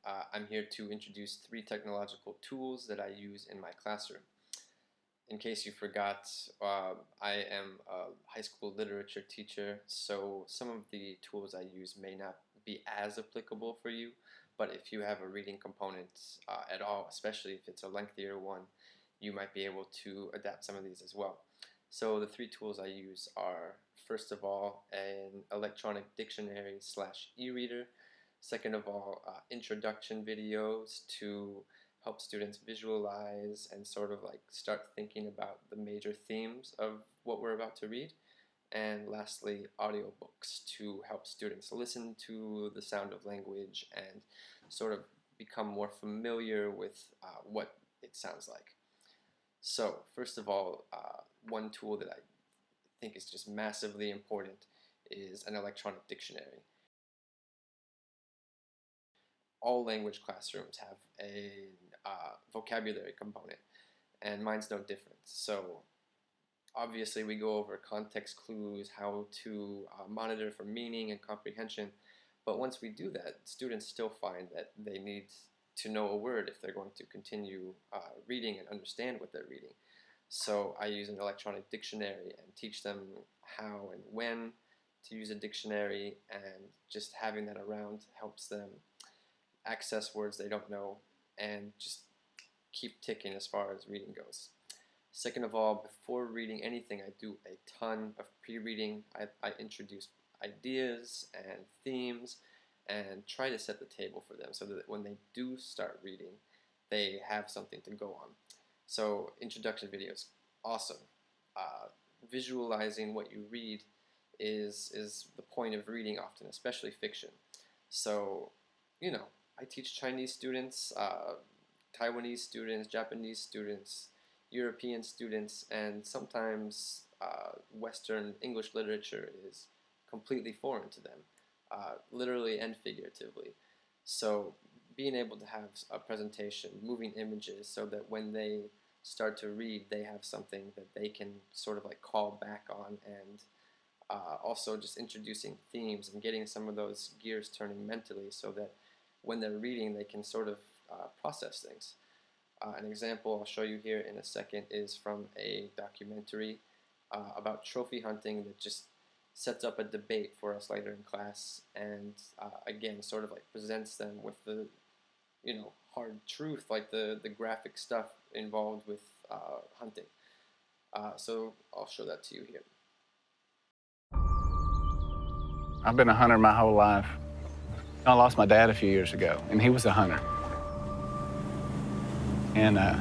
I'm here to introduce 3 technological tools that I use in my classroom. In case you forgot, I am a high school literature teacher, so some of the tools I use may not be as applicable for you, but if you have a reading component at all, especially if it's a lengthier one, you might be able to adapt some of these as well. So the 3 tools I use are, first of all, an electronic dictionary / e-reader. Second of all, introduction videos to help students visualize and sort of like start thinking about the major themes of what we're about to read. And lastly, audiobooks to help students listen to the sound of language and sort of become more familiar with what it sounds like. So first of all, one tool that I think is just massively important is an electronic dictionary. All language classrooms have a vocabulary component, and mine's no different. So obviously we go over context clues, how to monitor for meaning and comprehension, but once we do that, students still find that they need to know a word if they're going to continue reading and understand what they're reading. So I use an electronic dictionary and teach them how and when to use a dictionary, and just having that around helps them access words they don't know and just keep ticking as far as reading goes. Second of all, before reading anything, I do a ton of pre-reading. I introduce ideas and themes and try to set the table for them so that when they do start reading, they have something to go on. So introduction videos, awesome. Visualizing what you read is the point of reading often, especially fiction. So, I teach Chinese students, Taiwanese students, Japanese students, European students, and sometimes Western English literature is completely foreign to them, literally and figuratively. So being able to have a presentation, moving images, so that when they start to read, they have something that they can sort of like call back on, and also just introducing themes and getting some of those gears turning mentally so that when they're reading, they can sort of process things. An example I'll show you here in a second is from a documentary about trophy hunting that just sets up a debate for us later in class, and again sort of like presents them with the hard truth, like the graphic stuff involved with hunting. So I'll show that to you here. I've been a hunter my whole life. I lost my dad a few years ago, and he was a hunter. And I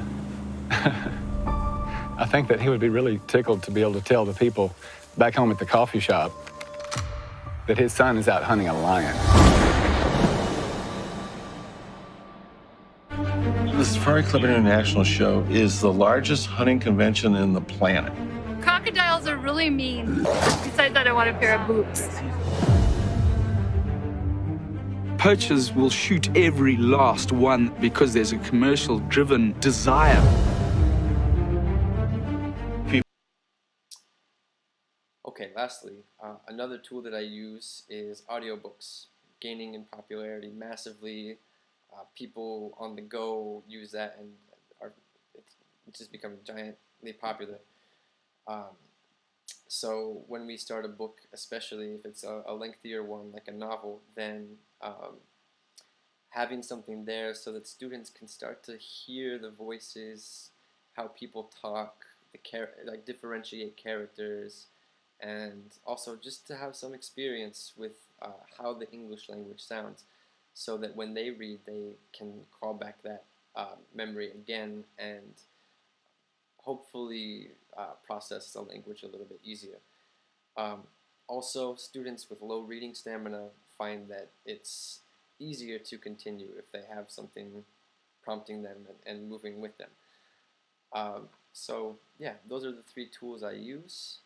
think that he would be really tickled to be able to tell the people back home at the coffee shop that his son is out hunting a lion. The Safari Club International Show is the largest hunting convention in the planet. Crocodiles are really mean. Besides that, I want a pair of boots. Poachers will shoot every last one because there's a commercial-driven desire. Okay, lastly, another tool that I use is audiobooks, gaining in popularity massively. People on the go use that, and it's just become giantly popular. So when we start a book, especially if it's a lengthier one like a novel, then having something there so that students can start to hear the voices, how people talk, like differentiate characters, and also just to have some experience with how the English language sounds, so that when they read, they can call back that memory again and hopefully process the language a little bit easier. Also, students with low reading stamina find that it's easier to continue if they have something prompting them and moving with them. So yeah, those are the 3 tools I use.